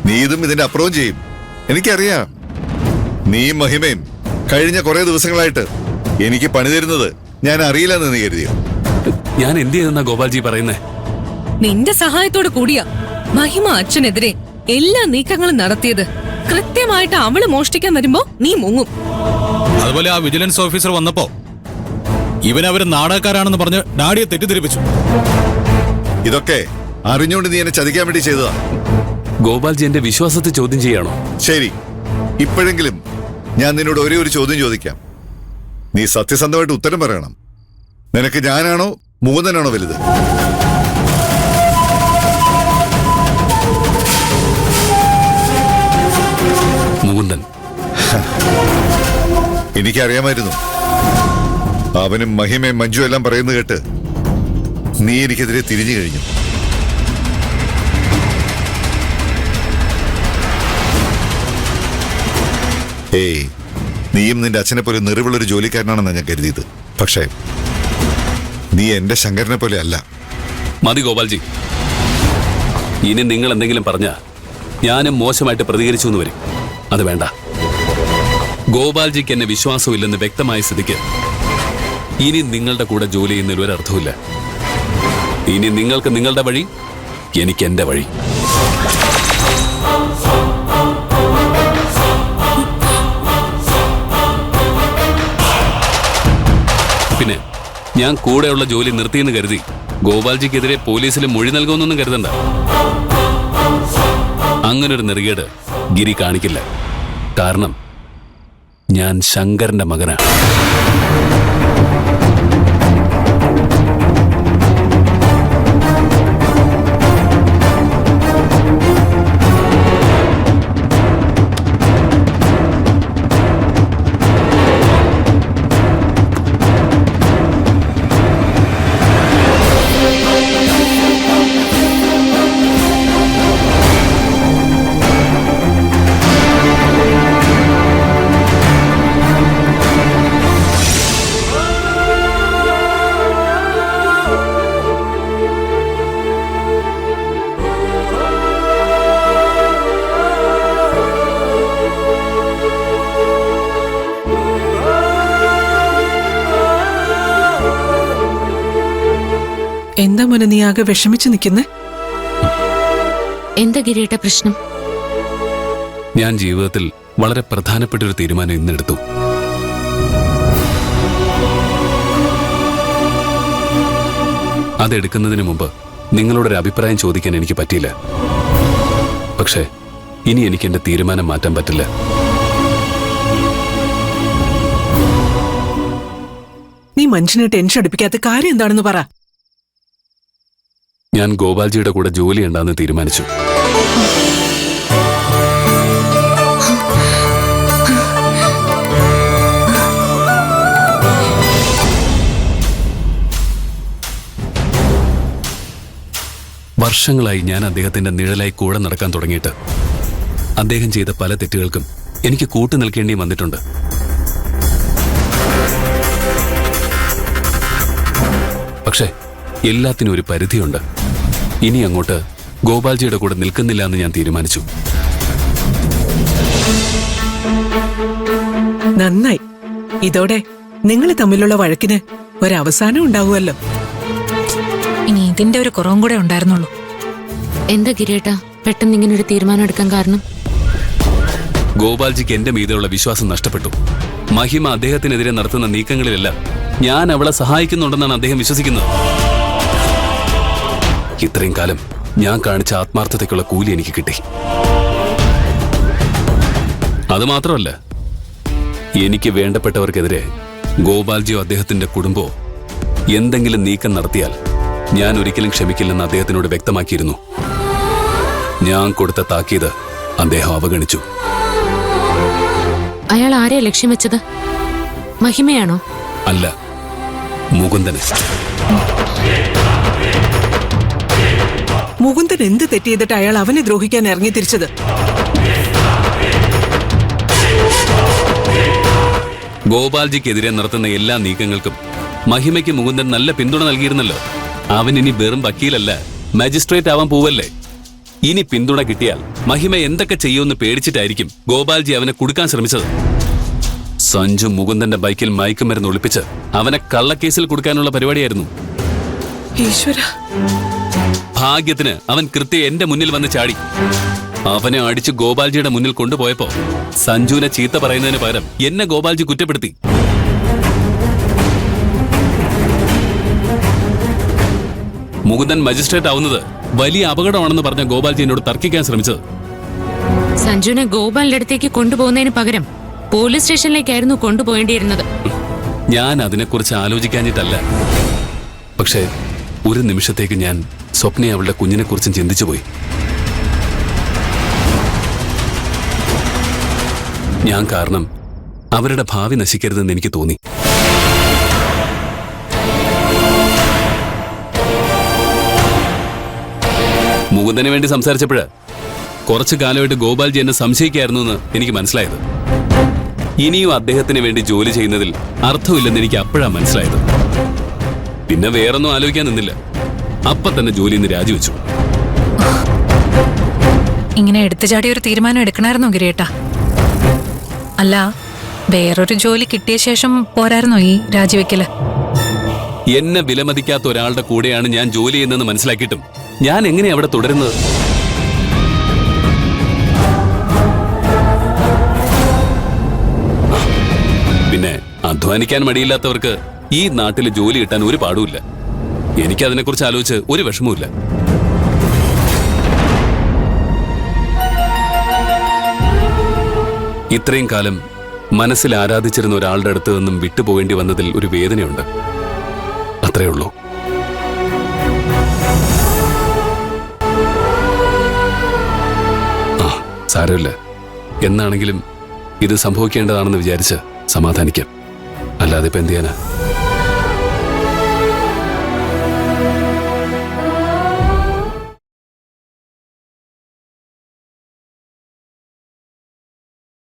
നീ ഇതും ഇതിന്റെ അപ്പുറവും ചെയ്യും, എനിക്കറിയാം. നീ മഹിമയും കഴിഞ്ഞ കുറെ ദിവസങ്ങളായിട്ട് എനിക്ക് പണി തരുന്നത് ഞാൻ അറിയില്ലെന്ന് നീ കരുതിയോ? ഞാൻ എന്ത് ചെയ്തെന്നാ ഗോപാൽജി പറയുന്നേ? നിന്റെ സഹായത്തോട് കൂടിയാ മഹിമ അച്ഛനെതിരെ എല്ലാ നീക്കങ്ങളും നടത്തിയത്. കൃത്യമായിട്ട് അവള് മോഷ്ടിക്കാൻ വരുമ്പോ നീ മുങ്ങും. അതുപോലെ ആ വിജിലൻസ് ഓഫീസർ വന്നപ്പോ ഇവനവര് നാടകക്കാരാണെന്ന് പറഞ്ഞ് ഡാഡിയെ തെറ്റിദ്ധരിപ്പിച്ചു. ഇതൊക്കെ അറിഞ്ഞുകൊണ്ട് നീ എന്നെ ചതിക്കാൻ വേണ്ടി ചെയ്തതാ. ഗോപാൽജി എന്റെ വിശ്വാസത്തെ ചോദ്യം ചെയ്യാണോ? ശരി, ഇപ്പോഴെങ്കിലും ഞാൻ നിന്നോട് ഒരേ ഒരു ചോദ്യം ചോദിക്കാം. നീ സത്യസന്ധമായിട്ട് ഉത്തരം പറയണം. നിനക്ക് ഞാനാണോ മുകുന്ദനാണോ വലുത്? മുകുന്ദൻ. എനിക്കറിയാമായിരുന്നു. അവനും മഹിമയും മഞ്ജു എല്ലാം പറയുന്നത് കേട്ട് നീ എനിക്കെതിരെ തിരിഞ്ഞു കഴിഞ്ഞു. ഏയ്, നീയും നിന്റെ അച്ഛനെ പോലെ നിറിവുള്ളൊരു ജോലിക്കാരനാണെന്നാണ് ഞാൻ കരുതിയത്. പക്ഷേ നീ എന്റെ ശങ്കരനെ പോലെ അല്ല. മതി ഗോപാൽജി, ഇനി നിങ്ങൾ എന്തെങ്കിലും പറഞ്ഞാ ഞാനും മോശമായിട്ട് പ്രതികരിച്ചു എന്ന് വരും. അത് വേണ്ട. ഗോപാൽജിക്ക് എന്നെ വിശ്വാസമില്ലെന്ന് വ്യക്തമായ സ്ഥിതിക്ക് ഇനി നിങ്ങളുടെ കൂടെ ജോലി ചെയ്യുന്നതിൽ ഒരർത്ഥമില്ല. ഇനി നിങ്ങൾക്ക് നിങ്ങളുടെ വഴി, എനിക്ക് എന്റെ വഴി. പിന്നെ ഞാൻ കൂടെയുള്ള ജോലി നിർത്തിയെന്ന് കരുതി ഗോപാൽജിക്കെതിരെ പോലീസിൽ മൊഴി നൽകുമെന്നൊന്നും കരുതണ്ട. അങ്ങനൊരു നെറുകേട് ഗിരി കാണിക്കില്ല. കാരണം ഞാൻ ശങ്കരന്റെ മകനാണ്. എന്താ മോനെ നീ ആകെ വിഷമിച്ചു നിൽക്കുന്നേ? എന്താ ഗിരിയേട്ട പ്രശ്നം? ഞാൻ ജീവിതത്തിൽ വളരെ പ്രധാനപ്പെട്ട ഒരു തീരുമാനം ഇന്നെടുത്തു. അതെടുക്കുന്നതിന് മുമ്പ് നിങ്ങളോടൊരു അഭിപ്രായം ചോദിക്കാൻ എനിക്ക് പറ്റിയില്ല. പക്ഷേ ഇനി എനിക്ക് എന്റെ തീരുമാനം മാറ്റാൻ പറ്റില്ല. നീ മനുഷ്യനെ ടെൻഷൻ അടിപ്പിക്കാത്ത കാര്യം എന്താണെന്ന് പറ. ഞാൻ ഗോപാൽജിയുടെ കൂടെ ജോലി ഉണ്ടാന്ന് തീരുമാനിച്ചു. വർഷങ്ങളായി ഞാൻ അദ്ദേഹത്തിന്റെ നിഴലായി കൂടെ നടക്കാൻ തുടങ്ങിയിട്ട് അദ്ദേഹം ചെയ്ത പല തെറ്റുകൾക്കും എനിക്ക് കൂട്ടു നിൽക്കേണ്ടി വന്നിട്ടുണ്ട്. പക്ഷേ എല്ലാത്തിനും ഒരു പരിധിയുണ്ട്. ഇനി അങ്ങോട്ട് ഗോപാൽജിയുടെ കൂടെ നിൽക്കുന്നില്ല എന്ന് ഞാൻ തീരുമാനിച്ചു. നന്നായി. ഇതോടെ നിങ്ങൾ തമ്മിലുള്ള വഴക്കിന് ഒരവസാനം ഉണ്ടാവുമല്ലോ. ഇനി ഇതിന്റെ ഒരു കുറവും കൂടെ ഉണ്ടായിരുന്നുള്ളൂ. എന്താ ഗിരിയേട്ട പെട്ടെന്ന് ഇങ്ങനെ ഒരു തീരുമാനം എടുക്കാൻ കാരണം? ഗോപാൽജിക്ക് എന്റെ മീതെയുള്ള വിശ്വാസം നഷ്ടപ്പെട്ടു. മഹിമ അദ്ദേഹത്തിനെതിരെ നടത്തുന്ന നീക്കങ്ങളിലെല്ലാം ഞാൻ അവളെ സഹായിക്കുന്നുണ്ടെന്നാണ് അദ്ദേഹം വിശ്വസിക്കുന്നത്. ഇത്രയും കാലം ഞാൻ കാണിച്ച ആത്മാർത്ഥതയ്ക്കുള്ള കൂലി എനിക്ക് കിട്ടി. അതുമാത്രമല്ല, എനിക്ക് വേണ്ടപ്പെട്ടവർക്കെതിരെ ഗോപാൽജിയോ അദ്ദേഹത്തിന്റെ കുടുംബമോ എന്തെങ്കിലും നീക്കം നടത്തിയാൽ ഞാൻ ഒരിക്കലും ക്ഷമിക്കില്ലെന്ന് അദ്ദേഹത്തിനോട് വ്യക്തമാക്കിയിരുന്നു. ഞാൻ കൊടുത്ത താക്കീത് അദ്ദേഹം അവഗണിച്ചു. അയാൾ ആരെയാ ലക്ഷ്യം വെച്ചത്? മഹിമയാണോ? അല്ല, മുകുന്ദന്. മുകുന്ദൻ എന്ത് തെറ്റ് ചെയ്തിട്ട് അയാൾ അവനെ ദ്രോഹിക്കാൻ ഇറങ്ങി തിരിച്ചത്? ഗോപാൽജിക്കെതിരെ നടത്തുന്ന എല്ലാ നീക്കങ്ങൾക്കും മഹിമയ്ക്ക് മുകുന്ദൻ നല്ല പിന്തുണ നൽകിയിരുന്നല്ലോ. അവൻ ഇനി വെറും വക്കീലല്ല, മജിസ്ട്രേറ്റ് ആവാൻ പോവല്ലേ. ഇനി പിന്തുണ കിട്ടിയാൽ മഹിമ എന്തൊക്കെ ചെയ്യുമെന്ന് പേടിച്ചിട്ടായിരിക്കും ഗോപാൽജി അവനെ കുടുക്കാൻ ശ്രമിച്ചത്. സഞ്ജു മുകുന്ദന്റെ ബൈക്കിൽ മയക്കുമരുന്ന് ഒളിപ്പിച്ച് അവനെ കള്ളക്കേസിൽ കൊടുക്കാനുള്ള പരിപാടിയായിരുന്നു. ഈശ്വര, ഭാഗ്യത്തിന് അവൻ കൃത്യം എന്റെ മുന്നിൽ വന്ന് ചാടി. അവനെ അടിച്ച് ഗോപാൽജിയുടെ മുന്നിൽ കൊണ്ടുപോയപ്പോ സഞ്ജുവിനെ ചീത്ത പറയുന്നതിന് പകരം എന്നെ ഗോപാൽജി കുറ്റപ്പെടുത്തി. മുകുന്ദൻ മജിസ്ട്രേറ്റ് ആവുന്നത് വലിയ അപകടമാണെന്ന് പറഞ്ഞ ഗോപാൽജി എന്നോട് തർക്കിക്കാൻ ശ്രമിച്ചത്. സഞ്ജുവിനെ ഗോപാലിന്റെ അടുത്തേക്ക് കൊണ്ടുപോകുന്നതിന് പകരം പോലീസ് സ്റ്റേഷനിലേക്കായിരുന്നു കൊണ്ടുപോകേണ്ടിയിരുന്നത്. ഞാൻ അതിനെക്കുറിച്ച് ആലോചിക്കാഞ്ഞിട്ടല്ല. പക്ഷേ ഒരു നിമിഷത്തേക്ക് ഞാൻ സ്വപ്നയെ അവളുടെ കുഞ്ഞിനെക്കുറിച്ചും ചിന്തിച്ചുപോയി. ഞാൻ കാരണം അവരുടെ ഭാവി നശിക്കരുതെന്ന് എനിക്ക് തോന്നി. മുകുന്ദന് വേണ്ടി സംസാരിച്ചപ്പോഴ് കുറച്ചു കാലമായിട്ട് ഗോപാൽജി എന്നെ സംശയിക്കായിരുന്നു എന്ന് എനിക്ക് മനസ്സിലായത്. ഇനിയും അദ്ദേഹത്തിന് വേണ്ടി ജോലി ചെയ്യുന്നതിൽ അർത്ഥമില്ലെന്ന് എനിക്ക് അപ്പോഴാ മനസ്സിലായത്. പിന്നെ വേറൊന്നും ആലോചിക്കാൻ നിന്നില്ല. അപ്പൊ തന്നെ ജോലിയിൽ നിന്ന് രാജിവെച്ചു. ഇങ്ങനെ എടുത്തുചാടി ഒരു തീരുമാനം എടുക്കണമായിരുന്നോ ഗിരിയേട്ടാ? അല്ല, വേറൊരു ജോലി കിട്ടിയ ശേഷം പോരായിരുന്നോ ഈ രാജിവെക്കല്? എന്നെ വിലമതിക്കാത്ത ഒരാളുടെ കൂടെയാണ് ഞാൻ ജോലി ചെയ്യുന്നതെന്ന് മനസ്സിലാക്കിയിട്ടും ഞാൻ എങ്ങനെയാ അവിടെ തുടരുന്നത്? പിന്നെ അധ്വാനിക്കാൻ മടിയില്ലാത്തവർക്ക് ഈ നാട്ടിൽ ജോലി കിട്ടാൻ ഒരു പാടുമില്ല. എനിക്കതിനെക്കുറിച്ച് ആലോചിച്ച് ഒരു വിഷമവുമില്ല. ഇത്രയും കാലം മനസ്സിൽ ആരാധിച്ചിരുന്ന ഒരാളുടെ അടുത്ത് നിന്നും വിട്ടുപോകേണ്ടി വന്നതിൽ ഒരു വേദനയുണ്ട്. അത്രേ ഉള്ളൂ. സാരമില്ല. എന്നാണെങ്കിലും ഇത് സംഭവിക്കേണ്ടതാണെന്ന് വിചാരിച്ച് സമാധാനിക്കാം. അല്ലാതെ ഇപ്പൊ എന്ത് ചെയ്യാനാ?